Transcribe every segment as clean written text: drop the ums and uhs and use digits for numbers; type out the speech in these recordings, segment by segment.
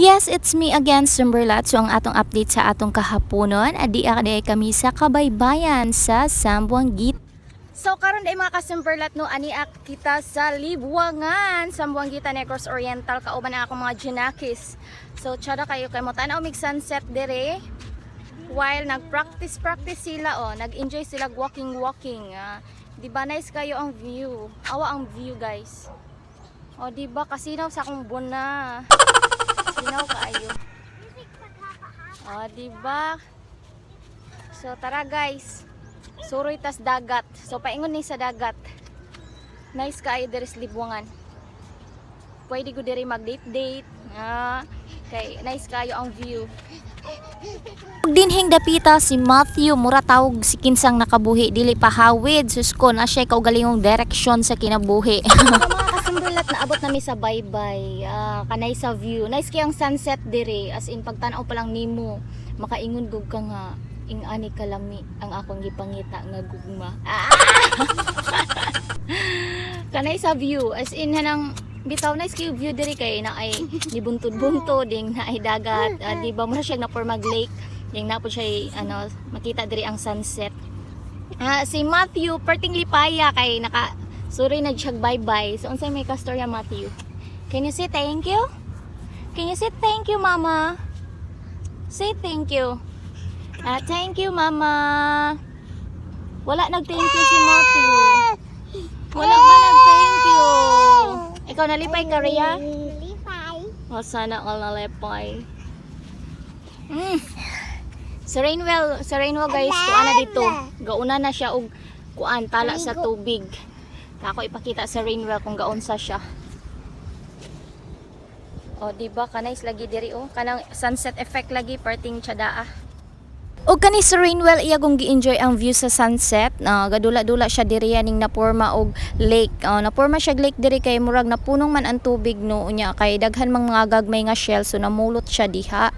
Yes, it's me again, Sumberlat. So ang atong update sa atong kahaponon, adi kami sa Kabaybayan sa Sambuanggit. So karon day mga ka-Sumberlat no, ani kita sa Libuangan, Sambuanggita, Negros Oriental, kauban na akong mga Junakis. So tsada kayo kay mo tanaw mig sunset dire. While nag-practice sila, nag-enjoy sila walking. Di ba nice kayo ang view? Awa ang view, guys. O di ba kasinaw sa akong buna. Sinaw kaayo. O di ba? So tara guys. Suroy tas dagat. So paingon ni sa dagat. Nice kaayo diri sa Libuangan. Pwede ko diri mag-date. Kay nice kayo ang view. Dinhing dapita si Matthew, mura tawag si kinsang nakabuhi, dili pahawid, susko na siya kaugalingong direksyon sa kinabuhi. Mga Kasumberlat, naabot nami sa baybay, kanay sa view. Nice kayang sunset dire, as in pagtanaw pa lang nimo, makaingon gug ka nga, ingani kalami ang akong gipangita nga gugma. Kanay sa view, as in hanang bitaw nice kay view diri kay na ay gibuntod-buntod ding na ay dagat, di ba mo siya na for mag-lake ding na po siya makita diri ang sunset. Si Matthew perting lipaya kay naka sorry nag-shag bye-bye. So unsay may kastorya Matthew? Can you say thank you? Can you say thank you mama? Say thank you. Thank you mama. Wala nag-thank you si Matthew. Wala ba nag-thank you? Ikaw nalipay ka Rhea? Nalipay. O sana all nalipay. Sa Rainwell guys, kuan na dito. Gauna na siya og kuan tala sa tubig. Ako ipakita sa Rainwell kung gaunsa siya. O di ba kanais lagi diri kanang sunset effect lagi parting tsadaa. Og kani sa Rainwell iya kung gi-enjoy ang view sa sunset, gadula-dula siya diri ning naporma og lake. Naporma siya lake diri kay murag napunong man ang tubig no unya kay daghan mang mga gagmay nga shell so namulot siya diha.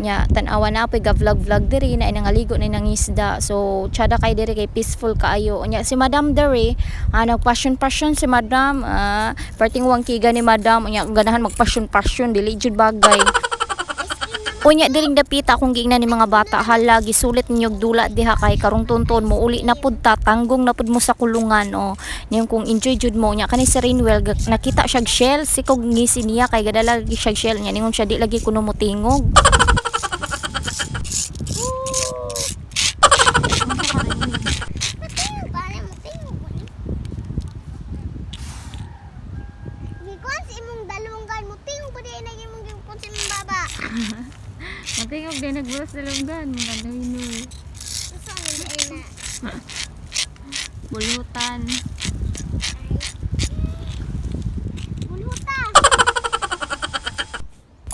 Nya tan-awa na poy ga vlog diri na nangaligo na nang isda. So tsada kay diri kay peaceful kaayo. Unya si Madam diri nagpasyon si Madam, parting wangkiga ni Madam unya ganahan magpasyon dili jud bagay. Unya diring dapita kung giingnan ni mga bata, hala gisulit ninyo dula diha kay karong tunton mo uli na pud ta tanggong na pud mo sa kulungan niyong kung enjoy jud mo nya kanay sa Rainwell nakita siya shell sikog ngisi niya kay gadala lagi siya shell nya ningon siya di lagi kuno mo tingog. Matingog din nagbulas sa lunggan mga nuy. Bulutan.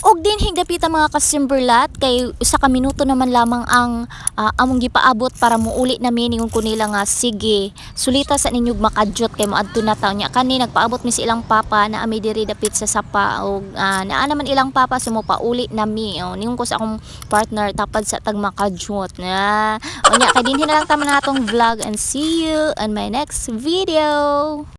Og din higdapita mga Kasumberlat kay usa ka minuto naman lamang ang among gipaabot para muuli nami ningon ko nila nga sige sulita sa ninyog makadyot kay moadto na taw nya kani nagpaabot mi sa ilang papa na ami diri dapit sa sapa og naa naman ilang papa sumo pauli nami ningon ko sa akong partner tapad sa tag makadyot na unya kay dinhi na lang tama na atong vlog and see you on my next video.